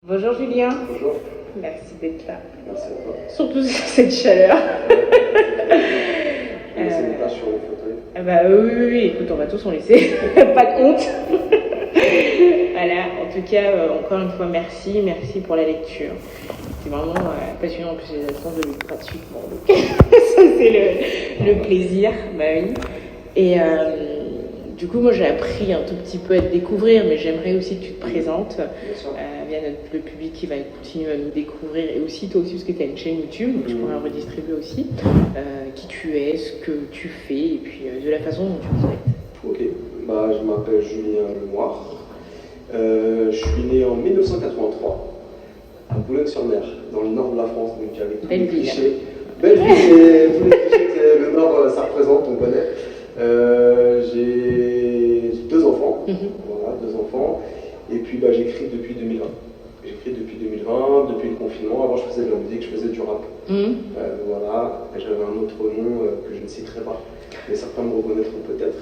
Bonjour Julien. Bonjour. Merci d'être là. Merci à toi. Surtout sur cette chaleur. Laissez des taches sur le fauteuil. Oui, écoute, on va tous en laisser. Pas de honte. Voilà, en tout cas, encore une fois, merci pour la lecture. C'est vraiment passionnant, en plus j'ai la chance de lire gratuitement. Donc ça, c'est le plaisir. Bah oui. Et du coup, moi j'ai appris un tout petit peu à te découvrir, mais j'aimerais aussi que tu te présentes via le public qui va continuer à nous découvrir, et aussi toi aussi, parce que tu as une chaîne YouTube, donc je pourrais en redistribuer aussi, qui tu es, ce que tu fais, et puis de la façon dont tu te traites. Ok, je m'appelle Julien Lenoir. Je suis né en 1983 à Boulogne-sur-Mer, dans le nord de la France, donc avec tous les clichés. Belle ville, et tous les clichés que le nord ça représente, on connaît. J'ai 2 enfants, voilà, 2 enfants, et puis j'écris depuis 2020. Depuis le confinement. Avant je faisais de la musique, je faisais du rap. Voilà, j'avais un autre nom que je ne citerai pas, mais certains me reconnaîtront peut-être.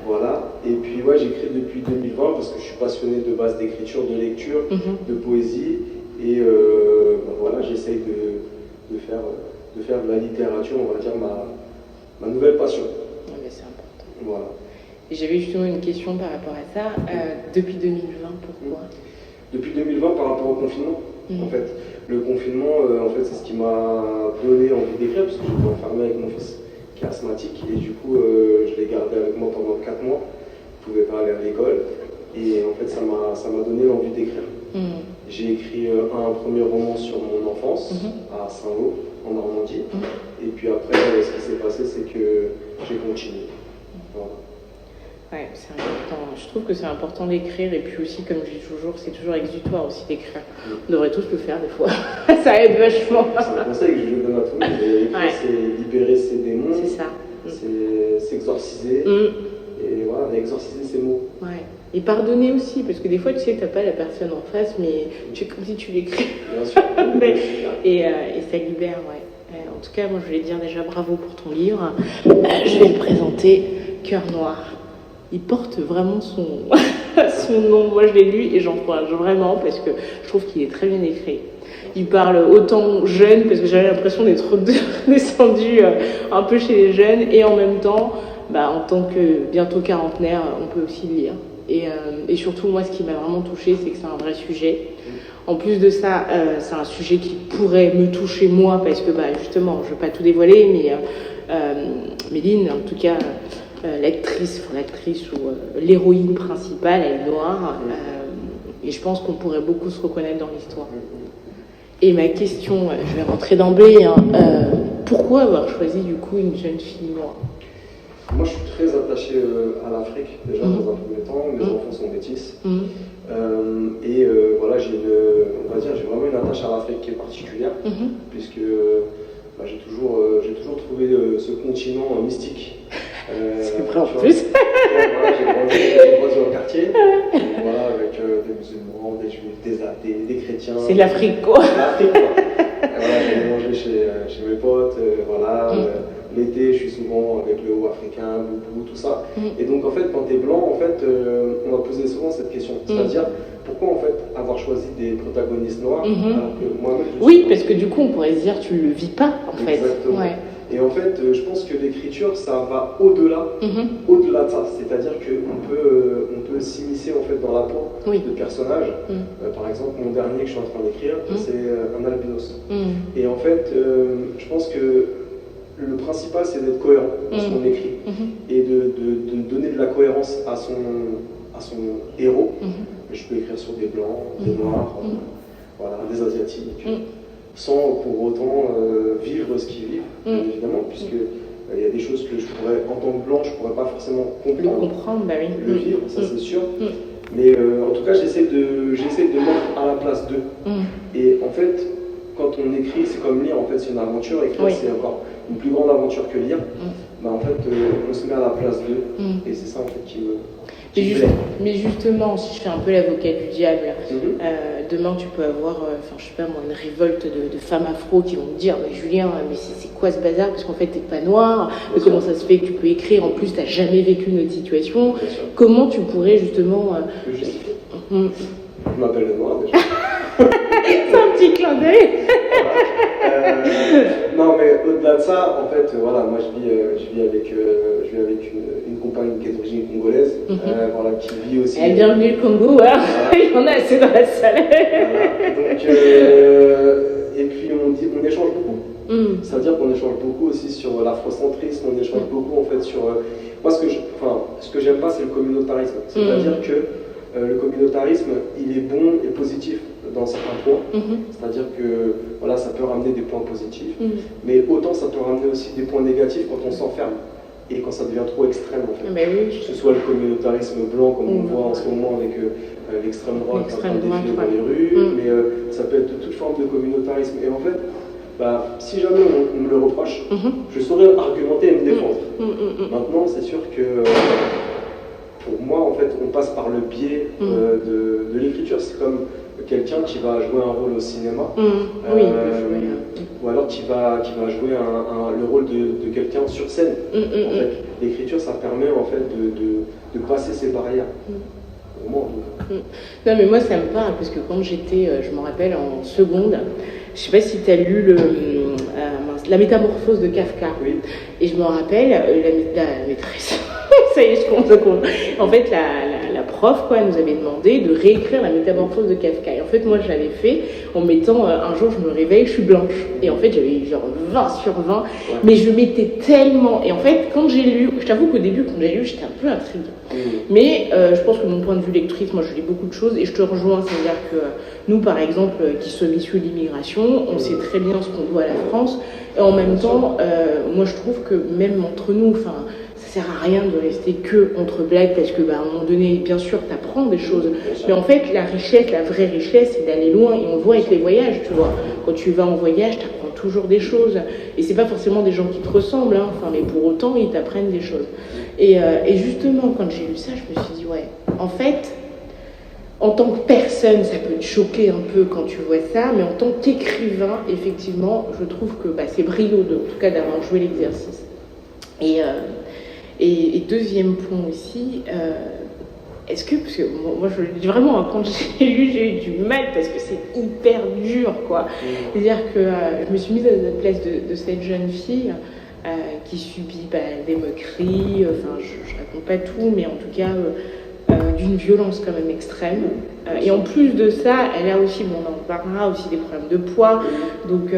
Voilà, et puis j'écris depuis 2020 parce que je suis passionné de base d'écriture, de lecture, de poésie, et voilà, j'essaye de faire de la littérature, on va dire, ma nouvelle passion. Mais c'est important. Voilà. Et j'avais justement une question par rapport à ça. Depuis 2020, pourquoi Depuis 2020, par rapport au confinement, en fait. Le confinement, c'est ce qui m'a donné envie d'écrire, parce que j'étais enfermé avec mon fils qui est asthmatique, et du coup, je l'ai gardé avec moi pendant 4 mois. Je ne pouvais pas aller à l'école, et en fait, ça m'a donné l'envie d'écrire. J'ai écrit un premier roman sur mon enfance, à Saint-Lô, en Normandie, et puis après, ce qui s'est passé, c'est que j'ai continué. Voilà. Ouais, c'est important. Je trouve que c'est important d'écrire, et puis aussi, comme je dis toujours, c'est toujours exutoire aussi d'écrire. On devrait tous le faire des fois. Ça aide vachement. C'est un conseil que je donne à tout le monde. Écrire, c'est libérer ses démons. C'est ça. C'est s'exorciser. Et voilà, exorciser ses mots. Ouais. Et pardonner aussi, parce que des fois, tu sais que t'as pas la personne en face, mais tu es comme si tu l'écris. Bien sûr. et ça libère, ouais. En tout cas, moi, je voulais te dire déjà bravo pour ton livre. Je vais le présenter, Cœur Noir. Il porte vraiment son nom. Moi, je l'ai lu et j'encourage vraiment parce que je trouve qu'il est très bien écrit. Il parle autant jeune, parce que j'avais l'impression d'être descendu un peu chez les jeunes, et en même temps, en tant que bientôt quarantenaire, on peut aussi le lire. Et surtout, moi, ce qui m'a vraiment touchée, c'est que c'est un vrai sujet. En plus de ça, c'est un sujet qui pourrait me toucher moi, parce que justement, je ne veux pas tout dévoiler, mais Méline, en tout cas, l'actrice ou l'héroïne principale, elle est noire, et je pense qu'on pourrait beaucoup se reconnaître dans l'histoire. Et ma question, je vais rentrer d'emblée, pourquoi avoir choisi du coup une jeune fille noire ? Moi, je suis très attaché à l'Afrique, déjà dans un premier temps. Mes enfants sont métis. Et voilà, j'ai vraiment une attache à l'Afrique qui est particulière, puisque j'ai toujours trouvé ce continent mystique. C'est vrai en plus. Voilà, j'ai grandi dans le quartier, voilà, avec des musulmans, des juifs, des chrétiens. C'est l'Afrique, quoi. L'Afrique, quoi. Voilà, j'ai mangé chez mes potes, voilà. L'été, je suis souvent avec le haut africain, boubou, tout ça. Et donc, en fait, quand t'es blanc, en fait, on m'a posé souvent cette question. C'est-à-dire, pourquoi, en fait, avoir choisi des protagonistes noirs alors que moi-même, parce que du coup, on pourrait se dire, tu le vis pas, en fait. Exactement. Ouais. Et en fait, je pense que l'écriture, ça va au-delà de ça. C'est-à-dire qu'on peut s'immiscer, en fait, dans la peau de personnages. Par exemple, mon dernier que je suis en train d'écrire, c'est un albinos. Et en fait, je pense que le principal, c'est d'être cohérent dans ce qu'on écrit et de donner de la cohérence à son héros. Je peux écrire sur des blancs, des noirs, voilà, des asiatiques, sans pour autant vivre ce qu'ils vivent, bien évidemment, puisque il y a des choses que je pourrais, en tant que blanc, je pourrais pas forcément comprendre, le vivre, ça c'est sûr. Mais en tout cas, j'essaie de mettre à la place d'eux. Et en fait, quand on écrit, c'est comme lire, en fait, c'est une aventure. Écrire, c'est encore une plus grande aventure que lire. En fait, on se met à la place d'eux. Et c'est ça, en fait, qui me plaît. Mais justement, si je fais un peu l'avocat du diable, demain, tu peux avoir, je sais pas moi, une révolte de femmes afro qui vont me dire, Julien, mais c'est quoi ce bazar ? Parce qu'en fait, t'es pas noir. Mais comment ça se fait que tu peux écrire ? En plus, t'as jamais vécu une autre situation. Comment tu pourrais justement... Je m'appelle le noir, déjà. parler. Non, mais au-delà de ça, en fait, voilà, moi je vis avec une compagne qui est d'origine congolaise, voilà, qui vit aussi. Bienvenue le Congo, hein. Il y en a assez dans la salle. Voilà. Donc, et puis on échange beaucoup. C'est-à-dire qu'on échange beaucoup aussi sur l'afrocentrisme, on échange beaucoup en fait sur. Moi, ce que j'aime pas, c'est le communautarisme. C'est-à-dire que le communautarisme, il est bon et positif dans certains points. C'est-à-dire que voilà, ça peut ramener des points positifs, mais autant ça peut ramener aussi des points négatifs quand on s'enferme et quand ça devient trop extrême en fait. Oui. Que ce soit le communautarisme blanc comme on voit en ce moment avec l'extrême droite qui défile dans les rues, mais ça peut être toute forme de communautarisme. Et en fait, si jamais on me le reproche, je saurais argumenter et me défendre. Maintenant, c'est sûr que pour moi, en fait, on passe par le biais de l'écriture. C'est comme quelqu'un qui va jouer un rôle au cinéma, ou alors qui va jouer le rôle de quelqu'un sur scène. En fait, l'écriture, ça permet en fait de passer ces barrières. Pour moi, en tout cas. Non, mais moi, ça me parle parce que quand j'étais, je me rappelle, en seconde. Je sais pas si tu as lu La Métamorphose de Kafka. Oui. Et je me rappelle, la maîtresse, ça y est, je commence à comprendre. En fait, la prof nous avait demandé de réécrire La Métamorphose de Kafka. Et en fait, moi, je l'avais fait en mettant, un jour, je me réveille, je suis blanche. Et en fait, j'avais eu genre 20 sur 20. Ouais. Mais je m'étais tellement... Et en fait, quand j'ai lu, je t'avoue qu'au début, quand j'ai lu, j'étais un peu intriguée. Mais je pense que mon point de vue lectrice, moi, je lis beaucoup de choses et je te rejoins. C'est-à-dire que nous, par exemple, qui sommes issus de l'immigration, on sait très bien ce qu'on doit à la France. Et en même temps, moi, je trouve que même entre nous, ça sert à rien de rester que entre blagues parce que, à un moment donné, bien sûr, tu apprends des choses. Mais en fait, la vraie richesse, c'est d'aller loin. Et on le voit avec les voyages, tu vois. Quand tu vas en voyage, tu apprends toujours des choses. Et c'est pas forcément des gens qui te ressemblent, hein. Mais pour autant, ils t'apprennent des choses. Et justement, quand j'ai lu ça, je me suis dit, ouais, en fait, en tant que personne, ça peut te choquer un peu quand tu vois ça, mais en tant qu'écrivain, effectivement, je trouve que c'est brillant, en tout cas, d'avoir joué l'exercice. Et deuxième point aussi, est-ce que, parce que moi je le dis vraiment, quand j'ai lu, j'ai eu du mal parce que c'est hyper dur, quoi. C'est-à-dire que je me suis mise à la place de cette jeune fille qui subit des moqueries, je raconte pas tout, mais en tout cas d'une violence quand même extrême. Et en plus de ça, elle a aussi, on en parlera aussi, des problèmes de poids. Donc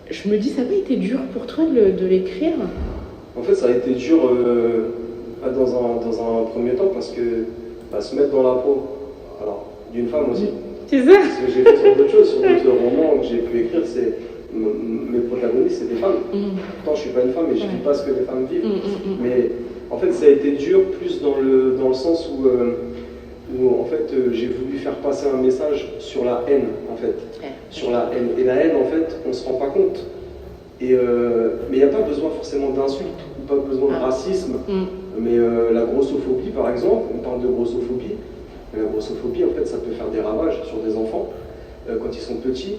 je me dis, ça n'a pas été dur pour toi de l'écrire? En fait, ça a été dur dans un premier temps parce que se mettre dans la peau d'une femme aussi. C'est ça. Parce que j'ai fait sur d'autres choses, sur d'autres romans que j'ai pu écrire, mes protagonistes, c'est des femmes. Pourtant, je ne suis pas une femme et je ne vis pas ce que les femmes vivent. Mais en fait, ça a été dur plus dans le sens où en fait, j'ai voulu faire passer un message sur la haine, en fait. Sur la haine. Et la haine, en fait, on ne se rend pas compte. Mais il n'y a pas besoin forcément d'insultes, ou pas besoin de racisme. Mais la grossophobie, par exemple, on parle de grossophobie. Mais la grossophobie, en fait, ça peut faire des ravages sur des enfants quand ils sont petits.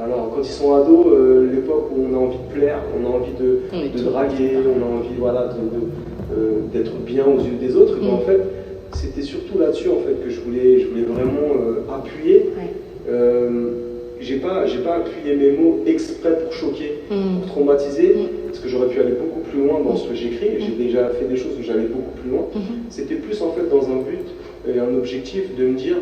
Alors, quand ils sont ados, l'époque où on a envie de plaire, on a envie de draguer, on a envie d'être bien aux yeux des autres, en fait, c'était surtout là-dessus en fait, que je voulais vraiment appuyer. J'ai pas appuyé mes mots exprès pour choquer, pour traumatiser, parce que j'aurais pu aller beaucoup plus loin dans ce que j'écris. J'ai déjà fait des choses où j'allais beaucoup plus loin. C'était plus en fait dans un but et un objectif de me dire,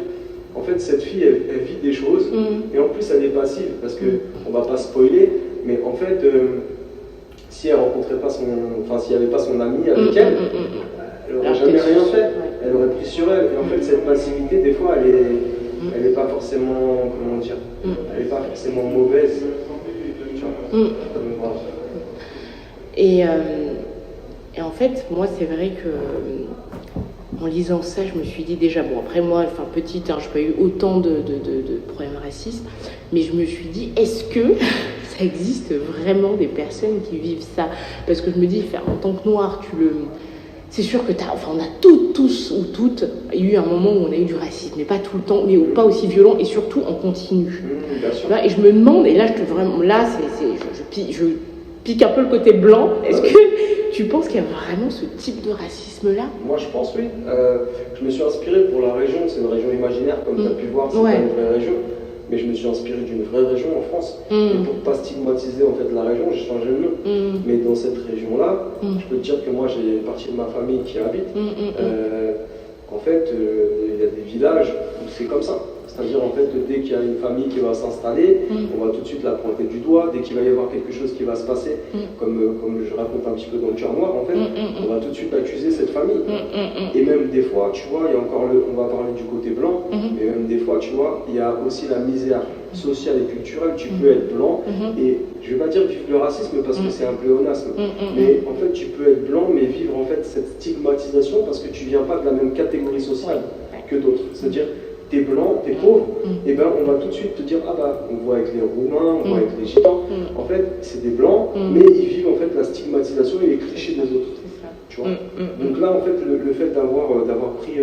en fait, cette fille, elle vit des choses, et en plus, elle est passive, parce que on va pas spoiler, mais en fait, si elle rencontrait pas s'il n'y avait pas son ami avec elle, elle n'aurait jamais rien fait. Elle aurait pris sur elle. Et en fait, cette passivité, des fois, elle est pas forcément, comment dire, elle est pas forcément mauvaise. Voilà. Et en fait, moi, c'est vrai que en lisant ça, je me suis dit déjà, après moi, petite, je n'ai pas eu autant de problèmes racistes, mais je me suis dit, est-ce que ça existe vraiment des personnes qui vivent ça? Parce que je me dis, en tant que noir, c'est sûr que on a tous ou toutes eu un moment où on a eu du racisme, mais pas tout le temps, mais pas aussi violent et surtout en continu. Et je me demande, et là, je pique un peu le côté blanc, est-ce que tu penses qu'il y a vraiment ce type de racisme-là? Moi, je pense oui. Je me suis inspiré pour la région, c'est une région imaginaire, comme tu as pu voir, c'est pas une vraie région. mais je me suis inspiré d'une vraie région en France. Et pour pas stigmatiser en fait la région, j'ai changé le nom. Mais dans cette région-là, je peux te dire que moi j'ai une partie de ma famille qui habite. En fait, il y a des villages où c'est comme ça. C'est-à-dire, en fait, dès qu'il y a une famille qui va s'installer, on va tout de suite la pointer du doigt. Dès qu'il va y avoir quelque chose qui va se passer, comme je raconte un petit peu dans le Cœur Noir, en fait, on va tout de suite accuser cette famille. Et même des fois, tu vois, il y a encore on va parler du côté blanc, mais même des fois, tu vois, il y a aussi la misère sociale et culturelle. Tu peux être blanc, et je vais pas dire vivre le racisme parce que c'est un pléonasme, mais en fait, tu peux être blanc, mais vivre en fait cette stigmatisation parce que tu viens pas de la même catégorie sociale que d'autres. C'est-à-dire, t'es blanc, t'es pauvre, et ben on va tout de suite te dire ah bah on voit avec les Roumains, on voit avec les Gitans, en fait c'est des blancs, mais ils vivent en fait la stigmatisation et les clichés des autres. Tu vois. Donc là en fait le fait d'avoir pris,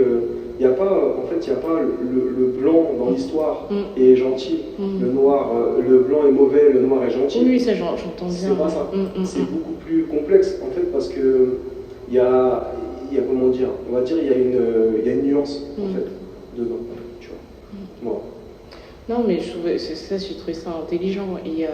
il y a pas en fait il y a pas le blanc dans l'histoire est gentil, le noir, le blanc est mauvais, le noir est gentil. Oui ça j'entends bien. C'est pas ça. C'est beaucoup plus complexe en fait parce que il y a comment dire, on va dire il y a une nuance en fait dedans. Bon. Non, mais j'ai trouvé ça intelligent. Et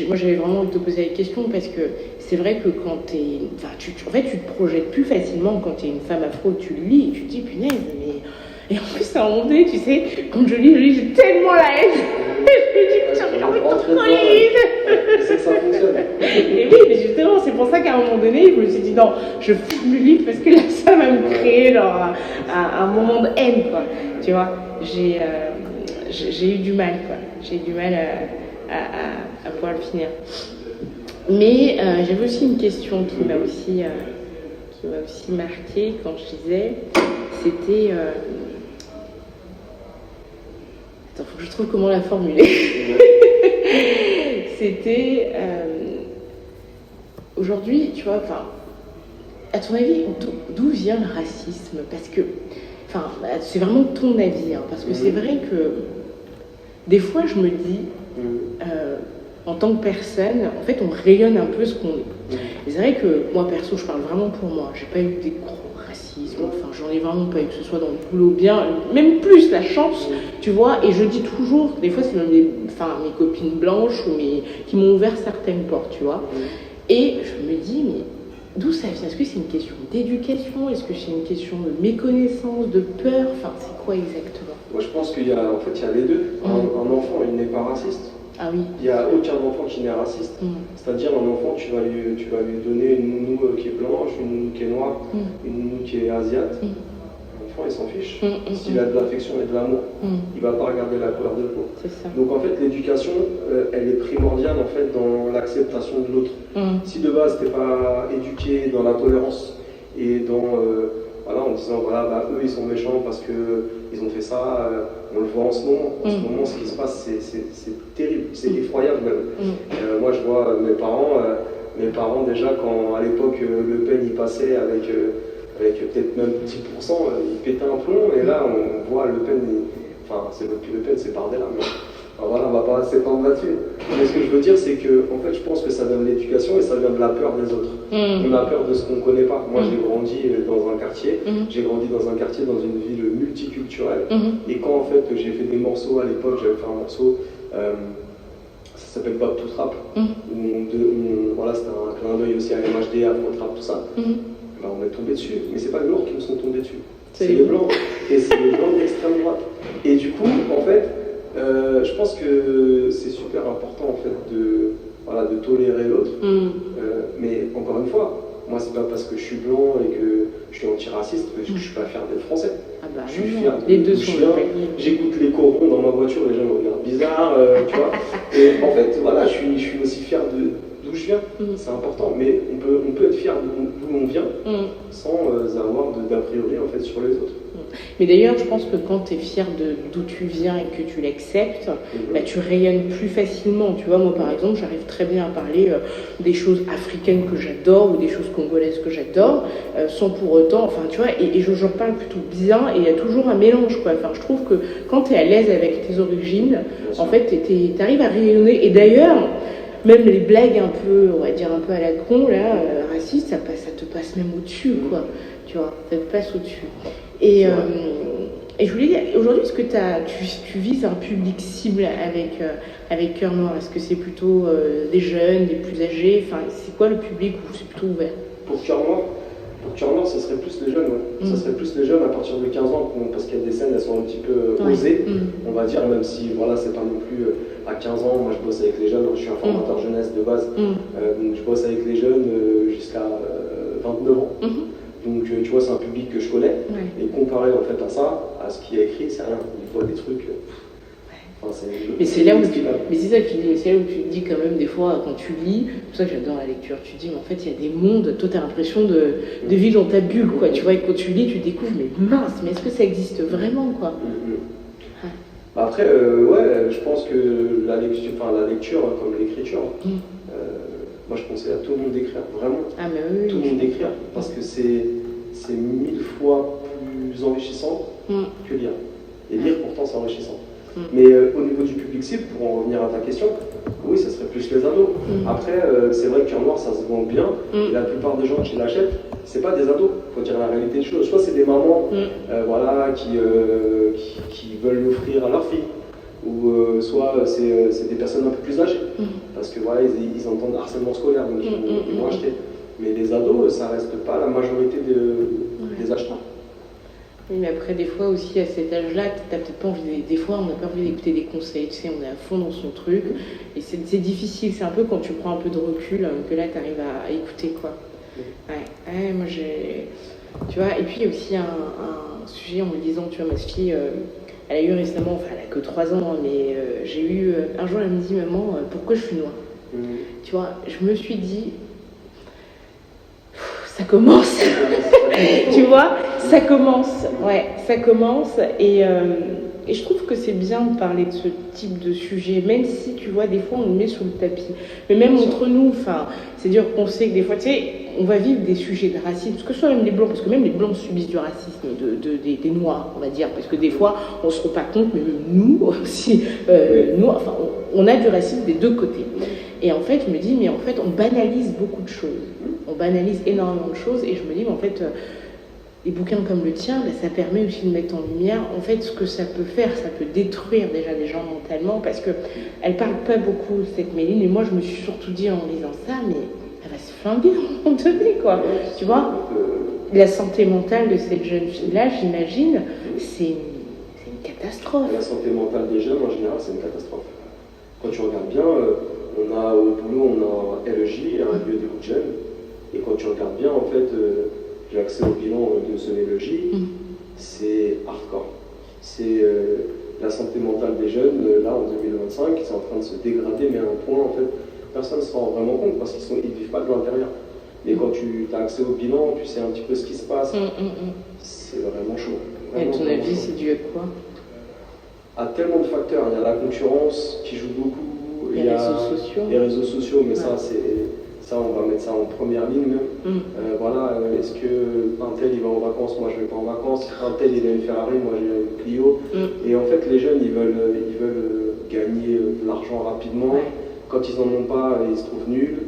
moi, j'avais vraiment envie de te poser la question parce que c'est vrai que quand en fait, tu te projettes plus facilement quand tu es une femme afro, tu le lis et tu te dis, punaise, mais. Et en plus, à un moment donné, tu sais, quand je lis, j'ai tellement la haine. Je me dis, putain, j'ai envie de te c'est que ça fonctionne. Et oui, mais justement, c'est pour ça qu'à un moment donné, je me suis dit, non, je ferme le livre parce que là, ça va me créer un moment de haine, quoi. Tu vois, j'ai eu du mal, quoi. J'ai eu du mal à pouvoir le finir. Mais j'avais aussi une question qui m'a aussi marquée quand je lisais. C'était... Attends, faut que je trouve comment la formuler. C'était... Aujourd'hui, tu vois, enfin... À ton avis, d'où vient le racisme? Parce que... Enfin, c'est vraiment ton avis, hein, parce que c'est vrai que des fois je me dis, en tant que personne, en fait on rayonne un peu ce qu'on est. Et c'est vrai que moi perso, je parle vraiment pour moi, j'ai pas eu des gros racismes, enfin j'en ai vraiment pas eu, que ce soit dans le boulot bien, même plus la chance, tu vois, et je dis toujours, des fois c'est même mes copines blanches qui m'ont ouvert certaines portes, tu vois, et je me dis, mais d'où ça vient? Est-ce que c'est une question d'éducation? Est-ce que c'est une question de méconnaissance, de peur? Enfin, c'est quoi exactement? Moi, je pense qu'il y a les deux. Un enfant, il n'est pas raciste. Ah oui. Il n'y a aucun enfant qui n'est raciste. C'est-à-dire, un enfant, tu vas lui donner une nounou qui est blanche, une nounou qui est noire, une nounou qui est asiate. L'enfant, il s'en fiche. S'il a de l'affection et de l'amour, il ne va pas regarder la couleur de peau. C'est ça. Donc, en fait, l'éducation, elle est primordiale en fait, dans l'acceptation de l'autre. Si de base, tu n'es pas éduqué dans la tolérance et dans... en disant, eux, ils sont méchants parce qu'ils ont fait ça, on le voit en ce moment. En ce moment, ce qui se passe, c'est terrible, c'est effroyable même. Moi, je vois mes parents déjà, quand à l'époque, Le Pen, il passait avec peut-être même 10%, il pétait un plomb, et là, on voit Le Pen, c'est Le Pen, c'est Bardella, mais voilà, on va pas s'étendre là-dessus. Mais ce que je veux dire, c'est que, en fait, je pense que ça vient de l'éducation et ça vient de la peur des autres. On a peur de ce qu'on ne connaît pas. Moi, j'ai grandi dans un quartier, dans une ville multiculturelle, et quand, en fait, j'ai fait des morceaux à l'époque, j'avais fait un morceau, ça s'appelle Back to Trap, voilà, c'était un clin d'œil aussi à MHD, à Trap, tout ça. On est tombé dessus, mais c'est pas les Noirs qui nous sont tombés dessus, c'est les Blancs, et c'est les Blancs d'extrême droite. Et du coup, en fait, je pense que c'est super important en fait de tolérer l'autre, mais encore une fois, moi c'est pas parce que je suis blanc et que je suis antiraciste que je suis pas fier d'être français. Je suis fier les deux sont j'écoute les corons dans ma voiture, les gens me regardent bizarre, tu vois. Et en fait, voilà, je suis aussi fier d'où je viens, c'est important, mais on peut être fier d'où on vient sans avoir d'a priori en fait sur les autres. Mais d'ailleurs, je pense que quand tu es fier d'où tu viens et que tu l'acceptes, tu rayonnes plus facilement. Tu vois, moi par exemple, j'arrive très bien à parler des choses africaines que j'adore ou des choses congolaises que j'adore, sans pour autant, enfin tu vois, et j'en parle plutôt bien, et il y a toujours un mélange, quoi. Enfin, je trouve que quand tu es à l'aise avec tes origines, en fait, tu arrives à rayonner. Et d'ailleurs, même les blagues un peu, on va dire un peu à la con, là, racistes, ça te passe même au-dessus, quoi. Tu vois, ça te passe au-dessus. Et je voulais dire, aujourd'hui, est-ce que tu vises un public cible avec Cœur Noir? Est-ce que c'est plutôt des jeunes, des plus âgés? Enfin, c'est quoi le public où c'est plutôt ouvert? Pour Cœur Noir, ça serait plus les jeunes, ouais. Ça serait plus les jeunes à partir de 15 ans, parce qu'il y a des scènes, elles sont un petit peu osées, on va dire, même si, voilà, c'est pas non plus à 15 ans, moi je bosse avec les jeunes, je suis un formateur jeunesse de base, donc je bosse avec les jeunes jusqu'à 29 ans. Donc tu vois, c'est un public que je connais, et comparé en fait à ça, à ce qui est écrit, c'est rien, il voit des trucs... Mais c'est là où c'est ça que tu dis, c'est là où tu te dis quand même des fois quand tu lis, c'est pour ça que j'adore la lecture, tu te dis mais en fait il y a des mondes, toi tu as l'impression de vivre dans ta bulle quoi, tu vois, et quand tu lis tu découvres mais mince, mais est-ce que ça existe vraiment quoi? Après ouais, je pense que la lecture comme l'écriture, moi je conseille à tout le monde d'écrire, vraiment, tout le monde d'écrire, parce que c'est 1000 fois plus enrichissant que lire. Et lire pourtant c'est enrichissant. Mais au niveau du public cible, pour en revenir à ta question, oui, ça serait plus les ados. Après, c'est vrai que Cœur Noir, ça se vend bien, et la plupart des gens qui l'achètent, c'est pas des ados, faut dire la réalité des choses. Soit c'est des mamans voilà, qui veulent l'offrir à leur fille, ou soit c'est des personnes un peu plus âgées, parce que voilà, ils entendent harcèlement scolaire, donc ils vont acheter. Mais les ados, ça reste pas la majorité des acheteurs. Oui, mais après, des fois aussi, à cet âge-là, t'as peut-être pas envie, des fois, on n'a pas envie d'écouter des conseils, tu sais, on est à fond dans son truc, et c'est difficile, c'est un peu quand tu prends un peu de recul, que là, t'arrives à écouter, quoi. Ouais, moi, tu vois, et puis, il y a aussi un sujet, en me disant, tu vois, ma fille, elle a eu récemment, enfin, elle a que 3 ans, mais j'ai eu, un jour, elle me dit, maman, pourquoi je suis noire? Tu vois, je me suis dit, ça commence, tu vois, ça commence, et je trouve que c'est bien de parler de ce type de sujet, même si, tu vois, des fois, on le met sous le tapis, mais même entre nous, enfin, c'est-à-dire qu'on sait que des fois, tu sais, on va vivre des sujets de racisme, parce que ce soit même les Blancs, parce que même les Blancs subissent du racisme, des Noirs, on va dire, parce que des fois, on se rend pas compte, mais nous aussi, Noirs, enfin, on a du racisme des deux côtés. Et en fait, je me dis, mais en fait, on banalise beaucoup de choses. On banalise énormément de choses. Et je me dis, mais en fait, les bouquins comme le tien, ben, ça permet aussi de mettre en lumière, en fait, ce que ça peut faire. Ça peut détruire déjà des gens mentalement. Parce qu'elle parle pas beaucoup, cette Méline. Et moi, je me suis surtout dit, en lisant ça, mais elle va se flinguer à un moment donné, quoi. Tu vois, la santé mentale de cette jeune fille-là, j'imagine, c'est une catastrophe. La santé mentale des jeunes, en général, c'est une catastrophe. Quand tu regardes bien, on a au boulot, on a un LEJ, un lieu d'écoute de jeunes, et quand tu regardes bien, en fait, j'ai accès au bilan de ce LEJ, c'est hardcore. C'est la santé mentale des jeunes, là, en 2025, c'est en train de se dégrader, mais à un point, en fait, personne ne se rend vraiment compte, parce qu'ils ne vivent pas de l'intérieur. Mais quand tu as accès au bilan, tu sais un petit peu ce qui se passe, c'est vraiment chaud. Et ton avis, c'est dû à quoi? À tellement de facteurs. Il y a la concurrence qui joue beaucoup, il y a les réseaux sociaux, mais ça, on va mettre ça en première ligne même. Voilà, est-ce que un tel il va en vacances, moi je vais pas en vacances, un tel il a une Ferrari, moi j'ai une Clio. Et en fait, les jeunes ils veulent gagner de l'argent rapidement. Quand ils en ont pas, ils se trouvent nuls.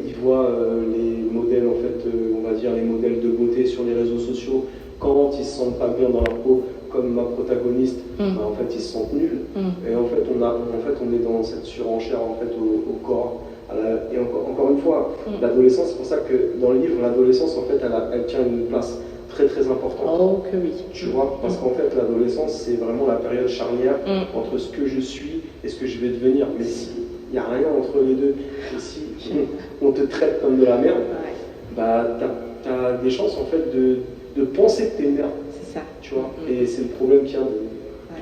Ils voient les modèles, en fait, on va dire les modèles de beauté sur les réseaux sociaux. Quand ils se sentent pas bien dans leur peau, comme ma protagoniste, en fait ils se sentent nuls. Et en fait on est dans cette surenchère en fait au corps. Et encore une fois, l'adolescence, c'est pour ça que dans le livre, l'adolescence en fait elle tient une place très très importante. Oh que oui. Tu vois, parce qu'en fait l'adolescence c'est vraiment la période charnière entre ce que je suis et ce que je vais devenir. Mais si il n'y a rien entre les deux, et si on te traite comme de la merde, bah t'as des chances en fait de penser que t'es une merde. C'est ça. Tu vois, et c'est le problème qu'il y a de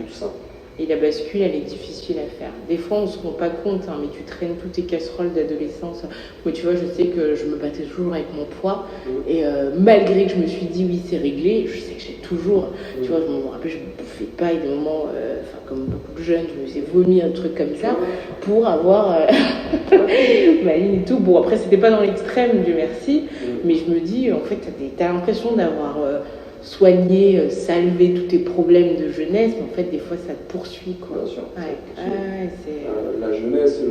tout ça. Et la bascule, elle est difficile à faire. Des fois, on ne se rend pas compte, mais tu traînes toutes tes casseroles d'adolescence. Moi, tu vois, je sais que je me battais toujours avec mon poids. Et malgré que je me suis dit, oui, c'est réglé, je sais que j'ai toujours... Tu vois, je me rappelle, je ne bouffais pas. Et des moments, comme beaucoup de jeunes, je me faisais vomir, un truc comme ça, pour avoir ma ligne et tout. Bon, après, c'était pas dans l'extrême, Dieu merci. Mais je me dis, en fait, t'as l'impression d'avoir... soigner, salver tous tes problèmes de jeunesse, mais en fait, des fois, ça te poursuit, quoi. Bien sûr. La jeunesse,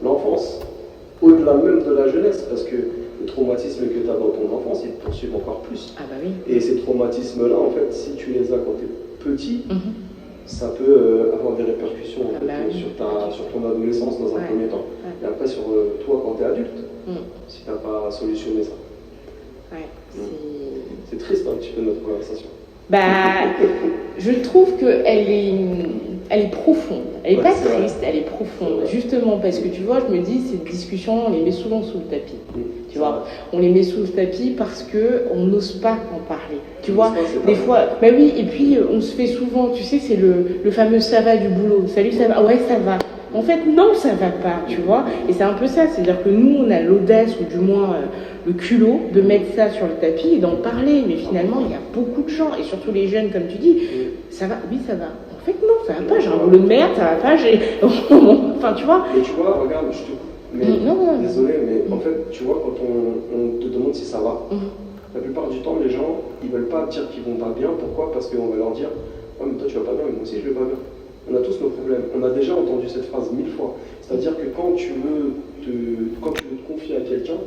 l'enfance, au-delà même de la jeunesse, parce que le traumatisme que tu as dans ton enfance, ils te poursuivent encore plus. Ah bah oui. Et ces traumatismes-là, en fait, si tu les as quand tu es petit, ça peut avoir des répercussions en fait, sur ton adolescence dans un premier temps. Et après sur toi quand tu es adulte, si tu n'as pas solutionné ça. C'est triste un petit peu notre conversation. Je trouve qu'elle est profonde. Elle n'est pas triste, elle est profonde. Justement parce que tu vois, je me dis, ces discussions, on les met souvent sous le tapis. Tu vois, on les met sous le tapis parce qu'on n'ose pas en parler. Tu vois, des fois, oui, et puis on se fait souvent, tu sais, c'est le fameux ça va du boulot. Salut, ça va? Ouais, ça va. En fait, non, ça va pas, tu vois. Et c'est un peu ça, c'est-à-dire que nous, on a l'audace, ou du moins le culot, de mettre ça sur le tapis et d'en parler. Mais finalement, il y a beaucoup de gens, et surtout les jeunes, comme tu dis, ça va? Oui, ça va. En fait, non, ça va pas, j'ai un boulot de merde, ça va pas, j'ai... Enfin, tu vois. Mais tu vois, regarde, je te coupe. Mais, désolé, mais en fait, tu vois, quand on te demande si ça va, la plupart du temps, les gens, ils veulent pas dire qu'ils vont pas bien. Pourquoi? Parce qu'on va leur dire, ouais, mais toi, tu vas pas bien, mais moi aussi, je vais pas bien. On a tous nos problèmes. On a déjà entendu cette phrase 1000 fois. C'est-à-dire que quand tu veux te confier à quelqu'un,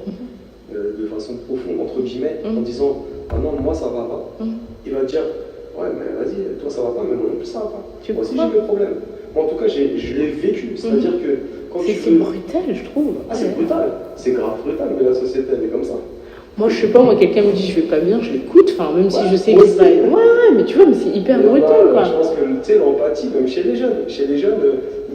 de façon profonde, entre guillemets, en disant « Ah non, moi ça va pas », il va te dire « Ouais, mais vas-y, toi ça va pas, mais moi non plus ça va pas. Moi aussi j'ai des problèmes. » Moi en tout cas, je l'ai vécu. C'est-à-dire que quand tu veux... C'est brutal, je trouve. C'est brutal. C'est grave brutal, mais la société, elle est comme ça. Moi, je sais pas, quelqu'un me dit je vais pas bien, je l'écoute, même si je sais que c'est pas... mais tu vois, mais c'est hyper brutal, quoi. Je pense que, tu sais, l'empathie, même chez les jeunes,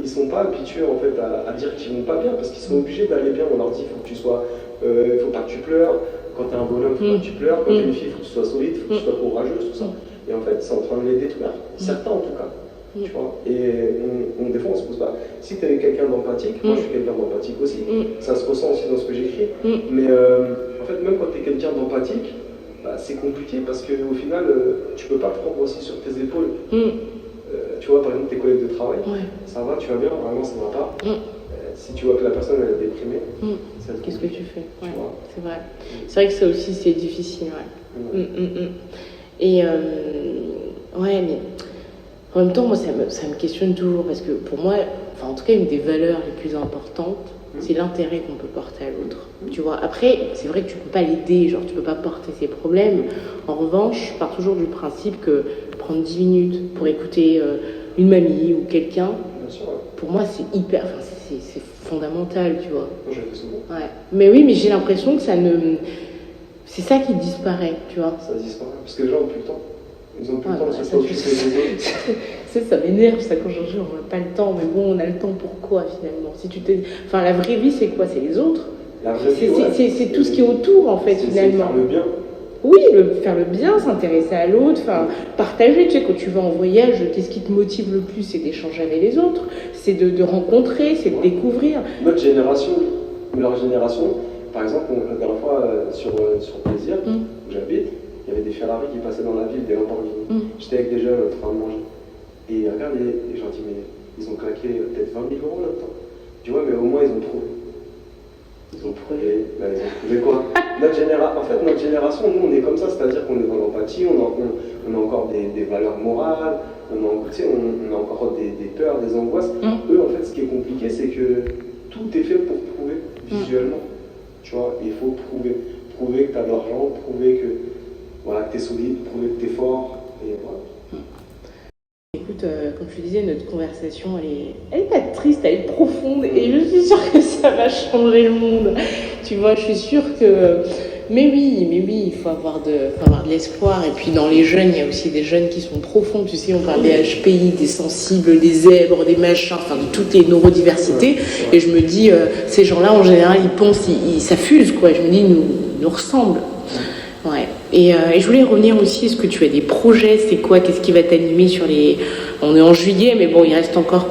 ils sont pas habitués, en fait, à dire qu'ils vont pas bien, parce qu'ils sont obligés d'aller bien. On leur dit, il faut que tu sois... faut pas que tu pleures. Quand t'es un bonhomme, faut pas que tu pleures. Quand t'es une fille, faut que tu sois solide, faut que tu sois courageuse, tout ça. Et en fait, c'est en train de les détruire. Certains, en tout cas. Tu vois, et des fois on se pose pas. Si tu es quelqu'un d'empathique, moi je suis quelqu'un d'empathique aussi, ça se ressent aussi dans ce que j'écris, mais en fait, même quand tu es quelqu'un d'empathique, c'est compliqué parce qu'au final, tu peux pas te prendre aussi sur tes épaules. Tu vois, par exemple, tes collègues de travail, ça va, tu vas bien, vraiment ça va pas. Si tu vois que la personne elle est déprimée, qu'est-ce que tu fais? C'est vrai. C'est vrai que ça aussi c'est difficile. Et mais. En même temps, moi, ça me questionne toujours, parce que pour moi, en tout cas, une des valeurs les plus importantes, c'est l'intérêt qu'on peut porter à l'autre. Tu vois, après, c'est vrai que tu peux pas l'aider, genre, tu peux pas porter ses problèmes. En revanche, je pars toujours du principe que prendre 10 minutes pour écouter une mamie ou quelqu'un, pour moi, c'est hyper... c'est fondamental, tu vois. Moi, je le fais souvent. Mais oui, mais j'ai l'impression que ça ne... C'est ça qui disparaît, tu vois. Ça disparaît, parce que les gens ont plus le temps. Ils ont plus le temps de se s'occuper des autres. Ça m'énerve, ça, quand j'en dis, on n'a pas le temps, mais bon, on a le temps pour quoi, finalement? La vraie vie, c'est quoi? C'est les autres. La vraie vie, c'est tout ce qui est autour, en fait, finalement. Faire le bien. Oui, faire le bien, s'intéresser à l'autre, partager. Tu sais, quand tu vas en voyage, qu'est-ce qui te motive le plus? C'est d'échanger avec les autres, c'est de rencontrer, c'est de découvrir. Notre génération, leur génération, par exemple, la dernière fois, sur Plaisir, où j'habite, il y avait des Ferrari qui passaient dans la ville, des Lamborghini. J'étais avec des jeunes en train de manger. Et regarde, les gens disent, mais ils ont claqué peut-être 20 000 euros là-dedans. Tu vois, mais au moins ils ont trouvé. Ils ont trouvé quoi? En fait, notre génération, nous, on est comme ça, c'est-à-dire qu'on est dans l'empathie, on a encore des valeurs morales, on a encore des peurs, des angoisses. Eux, en fait, ce qui est compliqué, c'est que tout est fait pour prouver visuellement. Tu vois, il faut prouver que tu as de l'argent, prouver que tu es solide, prouver que tu es fort, et voilà. Écoute, comme je te disais, notre conversation, elle est pas triste, elle est profonde, et je suis sûre que ça va changer le monde. Tu vois, je suis sûre que... Mais oui, il faut avoir de l'espoir. Et puis dans les jeunes, il y a aussi des jeunes qui sont profonds. Tu sais, on parle des HPI, des sensibles, des zèbres, des machins, de toutes les neurodiversités. Et je me dis, ces gens-là, en général, ils pensent, ils s'affusent, quoi. Je me dis, ils nous ressemblent. Et je voulais revenir aussi, est-ce que tu as des projets? C'est quoi? Qu'est-ce qui va t'animer sur les... On est en juillet, mais bon, il reste encore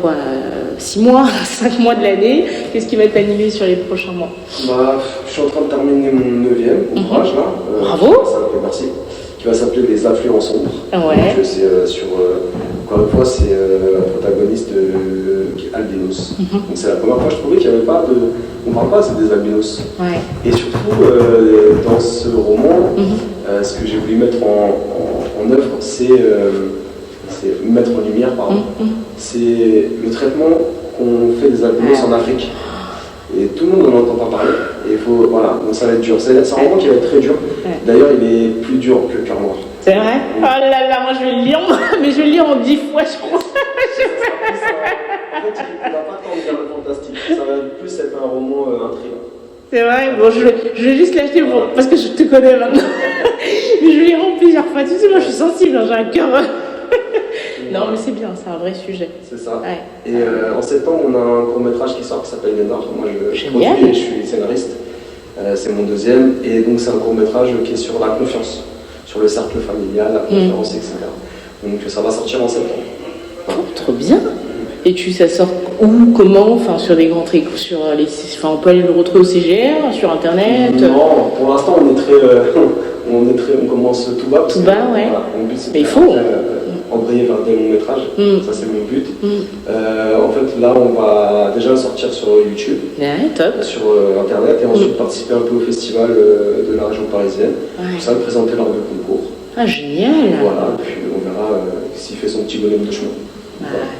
6 mois, 5 mois de l'année. Qu'est-ce qui va t'animer sur les prochains mois? Je suis en train de terminer mon 9e ouvrage, là. Bravo. Merci. Qui va s'appeler Les Affluents Sombres. Ouais. Donc, c'est sur... encore une fois, c'est un protagoniste qui est albinos. Donc c'est la première fois que je trouvais qu'il n'y avait pas de... On ne parle pas, c'est des albinos. Et surtout, dans ce roman, ce que j'ai voulu mettre en œuvre, c'est mettre en lumière, c'est le traitement qu'on fait des albinos en Afrique. Et tout le monde n'en entend pas parler. Et il faut, donc ça va être dur. C'est un roman qui va être très dur. D'ailleurs, il est plus dur que Cœur Noir. C'est vrai? Oh là là, moi je vais le lire, mais je vais le lire en 10 fois, je crois. En fait, il va pas tant dire le fantastique. Ça va plus être un roman intriguant. C'est vrai, bon, je vais juste l'acheter parce que je te connais maintenant. Mais je vais lire en plusieurs fois. Tu sais, moi je suis sensible, j'ai un cœur. Non, mais c'est bien, c'est un vrai sujet. C'est ça. Ouais. Et en septembre, on a un court-métrage qui sort qui s'appelle Lénard. Moi, je Génial. Je suis scénariste. C'est mon deuxième. Et donc, c'est un court-métrage qui est sur la confiance, sur le cercle familial, la confiance, etc. Donc, ça va sortir en septembre. Oh, trop bien. Et ça sort où, comment, enfin sur des grands trucs, sur les, enfin on peut aller le retrouver au CGR, sur internet. Non, pour l'instant on commence tout bas. Tout bas, ouais. Voilà, mon but, c'est mais il faut. Embrayer vers des longs métrages, ça c'est mon but. En fait là on va déjà le sortir sur YouTube, top. Sur internet et ensuite participer un peu au festival de la région parisienne. Pour ça, présenter lors de concours. Ah génial. Voilà, puis on verra s'il fait son petit bonhomme de chemin.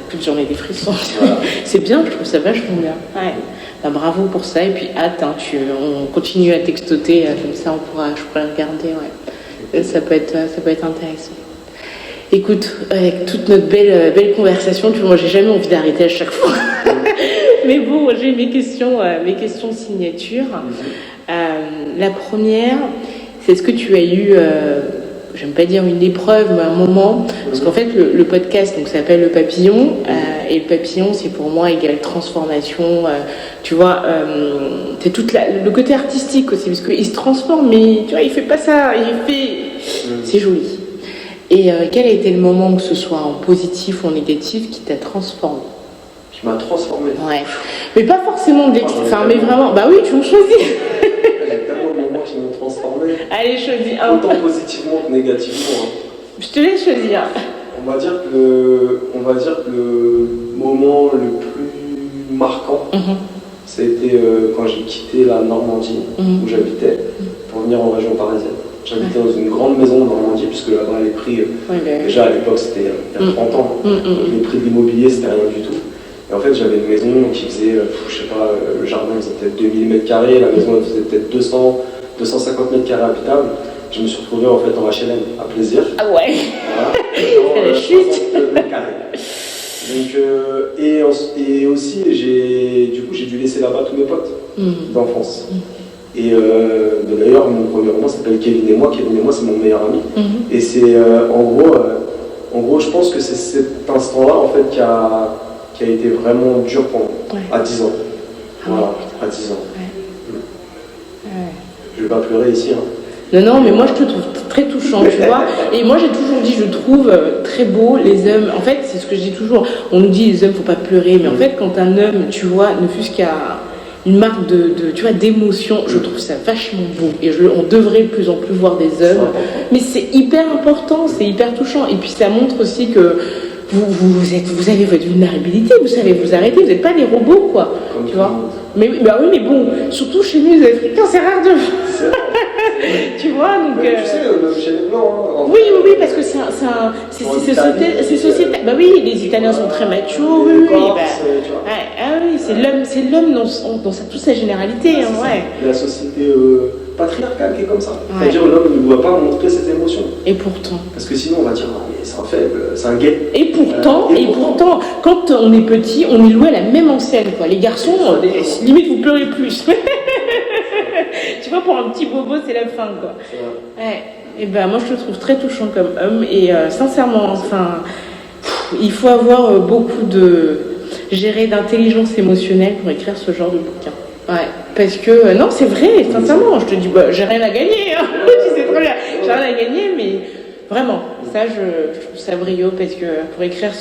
Toute journée des frissons. Voilà. C'est bien, je trouve ça vachement bien. Ouais. Bah, bravo pour ça et puis hâte, on continue à textoter comme ça, je pourrais regarder. Ouais. Ça peut être intéressant. Écoute, avec toute notre belle conversation, tu vois, moi j'ai jamais envie d'arrêter à chaque fois. Mais bon, j'ai mes questions de signature. La première, c'est est-ce que tu as eu j'aime pas dire une épreuve, mais un moment, parce qu'en fait le podcast donc s'appelle Le Papillon, et le papillon c'est pour moi égale transformation, tu vois, c'est le côté artistique aussi, parce qu'il se transforme, mais tu vois, il fait pas ça, c'est joli. Et quel a été le moment, que ce soit en positif ou en négatif, qui t'a transformé? Qui m'a transformé. Ouais, mais pas forcément mais vraiment, bah oui, tu me choisis. Qui m'ont transformé. Allez, choisis un. Autant positivement que négativement. Hein. Je te laisse choisir. On va dire que le moment le plus marquant, c'était quand j'ai quitté la Normandie, où j'habitais, pour venir en région parisienne. J'habitais dans une grande maison en Normandie, puisque là-bas les prix, déjà à l'époque c'était il y a 30 ans, les prix de l'immobilier c'était rien du tout. Et en fait, j'avais une maison qui faisait, je sais pas, le jardin faisait peut-être 2000 m², la maison elle faisait peut-être 250 m² habitables. Je me suis retrouvé en fait en HLM, à Plaisir. Ah ouais. Voilà. C'est la chute. Donc, et aussi, j'ai dû laisser là-bas tous mes potes d'enfance. Et d'ailleurs, mon premier roman s'appelle Kevin et moi. Kevin et moi, c'est mon meilleur ami. Et c'est en gros, je pense que c'est cet instant-là en fait qui a été vraiment dur pour moi, à 10 ans. Voilà, à 10 ans. Je vais pas pleurer ici. Hein. Non, mais moi je te trouve très touchant, tu vois. Et moi j'ai toujours dit, je trouve très beau les hommes. En fait, c'est ce que je dis toujours. On nous dit les hommes, faut pas pleurer, mais en fait, quand un homme, tu vois, ne fût-ce qu'il y a une marque tu vois, d'émotion, je trouve ça vachement beau. Et on devrait de plus en plus voir des hommes. Mais c'est hyper important, c'est hyper touchant. Et puis ça montre aussi que vous avez votre vulnérabilité, vous savez vous arrêter, vous n'êtes pas des robots, quoi. Tu vois. Mais bon, surtout chez nous, les Africains, c'est rare de. Tu vois, donc. Tu sais, même chez les Blancs. Hein, oui, parce que c'est sociétal. Bah oui, les Italiens sont très machos, oui. C'est l'homme dans toute sa généralité, ouais. La société patriarcale qui est comme ça. C'est-à-dire l'homme ne doit pas montrer ses émotions. Et pourtant. Parce que sinon on va dire, mais c'est un faible, c'est un gay. Et pourtant, quand on est petit, on est loué à la même enseigne, quoi. Les garçons, limite vous pleurez plus. Tu vois, pour un petit bobo, c'est la fin, quoi. Ouais. Et ben moi je te trouve très touchant comme homme et sincèrement, enfin, il faut avoir beaucoup d'intelligence émotionnelle pour écrire ce genre de bouquin. Ouais, parce que non, c'est vrai, sincèrement, je te dis, j'ai rien à gagner, hein. Tu sais très bien, j'ai rien à gagner, mais vraiment, ça je trouve ça brio parce que pour écrire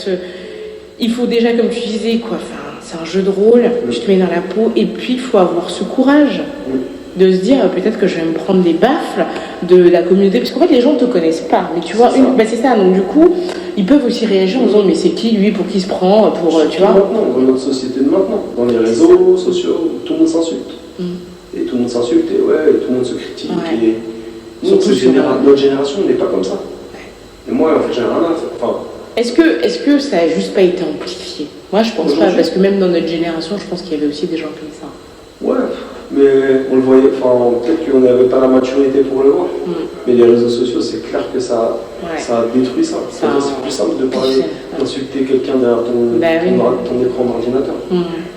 il faut déjà, comme tu disais, quoi, enfin, c'est un jeu de rôle, tu te mets dans la peau et puis il faut avoir ce courage. De se dire peut-être que je vais me prendre des baffles de la communauté, parce qu'en fait les gens ne te connaissent pas, mais tu vois, c'est ça, donc du coup ils peuvent aussi réagir en disant mais c'est qui lui, pour qui il se prend, pour tu vois. Maintenant, dans notre société de maintenant, dans les réseaux sociaux, tout le monde s'insulte. Et tout le monde s'insulte et tout le monde se critique. Et notre génération n'est pas comme ça. Et moi en fait j'ai rien à faire. Enfin, est-ce que ça a juste pas été amplifié? Moi je pense pas, parce que même dans notre génération je pense qu'il y avait aussi des gens comme ça. Ouais. mais on le voyait, enfin, peut-être qu'on n'avait pas la maturité pour le voir. Mais les réseaux sociaux, c'est clair que ça a détruit ça. C'est plus simple de parler, d'insulter quelqu'un derrière ton écran d'ordinateur.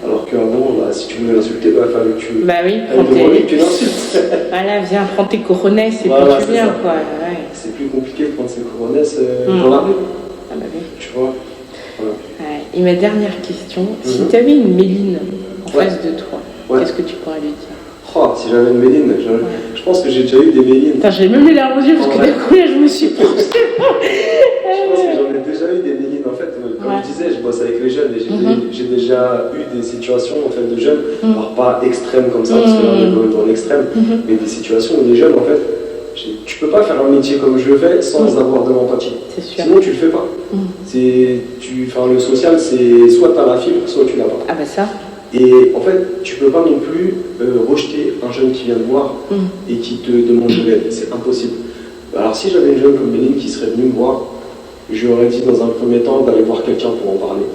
Alors qu'avant, si tu voulais l'insulter, il fallait que tu tu l'insultes. Voilà, viens, prends tes coronets, et puis tu viens, quoi. Ouais. C'est plus compliqué de prendre ses coronets dans la rue. Ah bah oui. Tu vois. Voilà. Ouais. Et ma dernière question, si tu avais une Méline en face de toi, qu'est-ce que tu pourrais lui dire? Si j'avais une Méline, je pense que j'ai déjà eu des Mélines. J'ai même les larmes aux yeux parce que d'un coup là je me suis projetée. Je pense que j'en ai déjà eu des Mélines. En fait, comme je disais, je bosse avec les jeunes et j'ai déjà eu des situations en fait, de jeunes, alors pas extrêmes comme ça, parce que là on est dans l'extrême, mais des situations où les jeunes en fait, tu peux pas faire un métier comme je le fais sans avoir de l'empathie. Sinon tu le fais pas. Le social, c'est soit tu as la fibre, soit tu l'as pas. Ah bah ça. Et en fait, tu peux pas non plus rejeter un jeune qui vient te voir et qui te demande de l'aide. C'est impossible. Alors si j'avais une jeune comme Méline qui serait venue me voir, je lui aurais dit dans un premier temps d'aller voir quelqu'un pour en parler,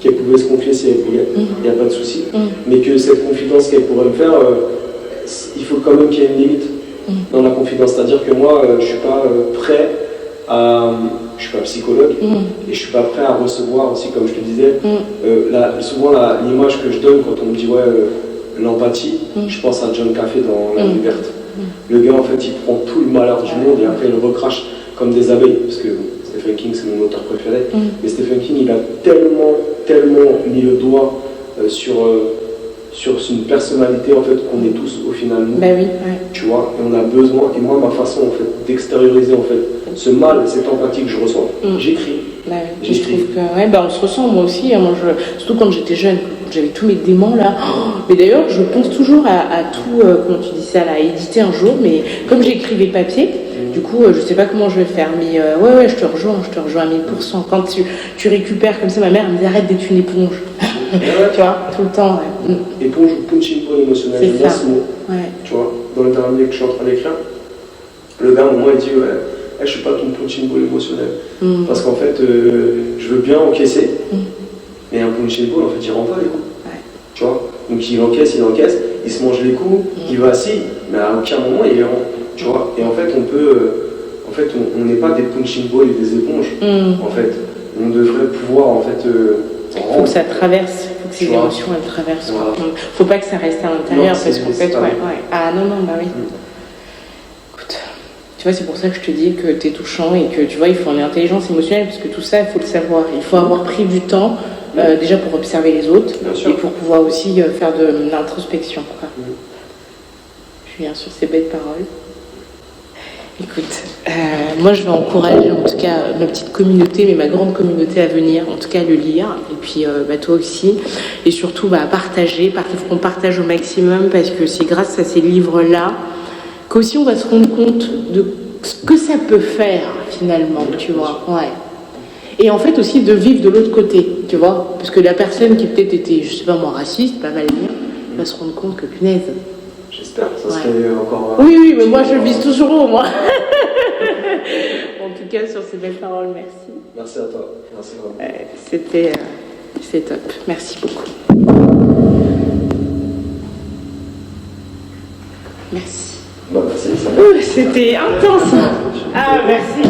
qu'elle pouvait se confier si elle voulait, il n'y a pas de souci. Mais que cette confidence qu'elle pourrait me faire, il faut quand même qu'il y ait une limite dans la confidence. C'est-à-dire que moi, je ne suis pas prêt à... Je ne suis pas psychologue et je ne suis pas prêt à recevoir aussi, comme je te disais, souvent l'image que je donne quand on me dit l'empathie, je pense à John Café dans La Vie verte. Le gars en fait il prend tout le malheur du monde et après il le recrache comme des abeilles, parce que Stephen King c'est mon auteur préféré, mais Stephen King il a tellement mis le doigt sur une personnalité en fait qu'on est tous au final nous, tu vois, et on a besoin, et moi ma façon en fait d'extérioriser en fait ce mal, cette empathie que je reçois, j'écris. Je trouve que on se ressent, moi aussi, surtout quand j'étais jeune, quand j'avais tous mes démons là. Mais d'ailleurs, je pense toujours à tout, comment tu dis ça, là, à éditer un jour, mais comme j'écrivais papier, du coup, je sais pas comment je vais faire, mais je te rejoins à 1000%. Quand tu récupères comme ça, ma mère elle me dit arrête d'être une éponge. Tu vois, tout le temps. Éponge ou punching ball émotionnel, c'est ce mot. Tu vois, dans le dernier que je suis en train d'écrire, le gars, au moment, il dit je suis pas ton punching ball émotionnel. Parce qu'en fait, je veux bien encaisser, mais un punching ball, en fait, il renvoie les coups. Tu vois, donc il encaisse, il se mange les coups, il vacille, mais à aucun moment il est rend. Tu vois, et en fait, on n'est pas des punching balls et des éponges. En fait, on devrait pouvoir, en fait. Faut que ça traverse, faut que ces émotions elles traversent. Voilà. Faut pas que ça reste à l'intérieur parce qu'en fait, Ah non, bah oui. Écoute, tu vois, c'est pour ça que je te dis que t'es touchant et que tu vois, il faut une intelligence émotionnelle parce que tout ça, il faut le savoir. Il faut avoir pris du temps déjà pour observer les autres et pour pouvoir aussi faire de l'introspection. Julien, sur ces belles paroles. Écoute, moi je vais encourager en tout cas ma petite communauté, mais ma grande communauté à venir, en tout cas à le lire, et puis toi aussi, et surtout à partager, il faut qu'on partage au maximum, parce que c'est grâce à ces livres-là qu'aussi on va se rendre compte de ce que ça peut faire finalement, tu vois. Et en fait aussi de vivre de l'autre côté, tu vois, parce que la personne qui peut-être était, je sais pas moi, raciste, pas mal dire, va se rendre compte que punaise. J'espère, ça serait encore... Oui, mais moi je vise toujours haut, moi. En tout cas, sur ces belles paroles, merci. Merci à toi. Merci vraiment. C'est top. Merci beaucoup. Merci. Merci. C'était intense. Ah, merci.